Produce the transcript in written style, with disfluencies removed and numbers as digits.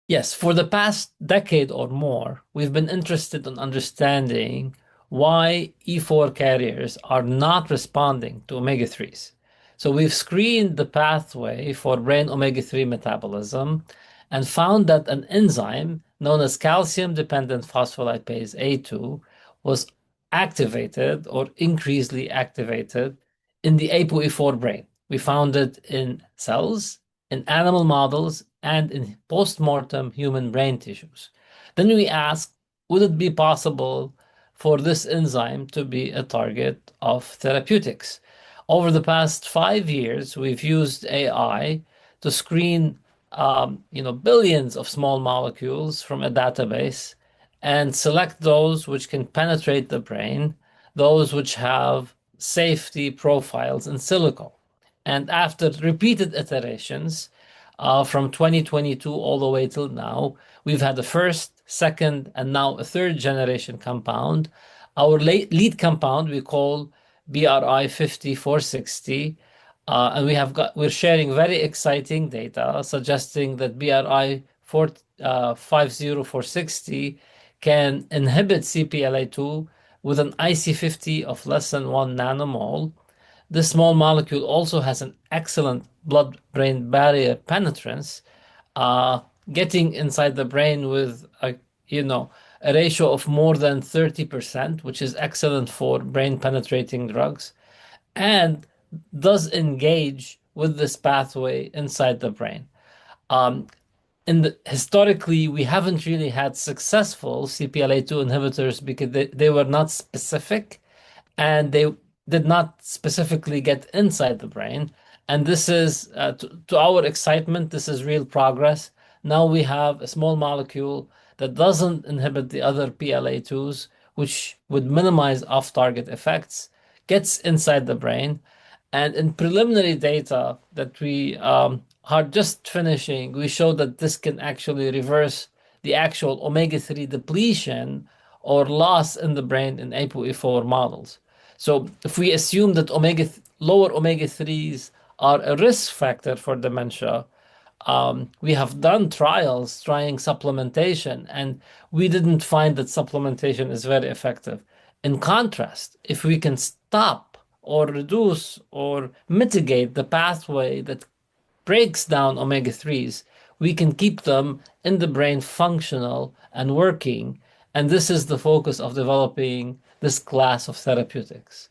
Yes, for the past decade or more, we've been interested in understanding why E4 carriers are not responding to omega-3s. So we've screened the pathway for brain omega-3 metabolism and found that an enzyme known as calcium-dependent phospholipase A2 was activated or increasingly activated in the ApoE4 brain. We found it in cells, in animal models, and in post-mortem human brain tissues. Then we asked, would it be possible for this enzyme to be a target of therapeutics? Over the past 5 years, we've used AI to screen, billions of small molecules from a database and select those which can penetrate the brain, those which have safety profiles in silico. And after repeated iterations, from 2022 all the way till now, we've had the first, second, and now a third generation compound. Our lead compound we call BRI 5460, and we're sharing very exciting data suggesting that BRI 50460 can inhibit cPLA2 with an IC50 of less than 1 nanomole. This small molecule also has an excellent blood-brain barrier penetrance, uh, getting inside the brain with a ratio of more than 30%, which is excellent for brain penetrating drugs, and does engage with this pathway inside the brain. Um, Historically, we haven't really had successful cPLA2 inhibitors because they were not specific and they did not specifically get inside the brain. And this is, to our excitement, this is real progress. Now we have a small molecule that doesn't inhibit the other PLA2s, which would minimize off-target effects, gets inside the brain. And in preliminary data that we are just finishing, we show that this can actually reverse the actual omega-3 depletion or loss in the brain in ApoE4 models. So if we assume that lower omega-3s are a risk factor for dementia, we have done trials trying supplementation, and we didn't find that supplementation is very effective. In contrast, if we can stop or reduce or mitigate the pathway that breaks down omega-3s, we can keep them in the brain functional and working. And this is the focus of developing this class of therapeutics.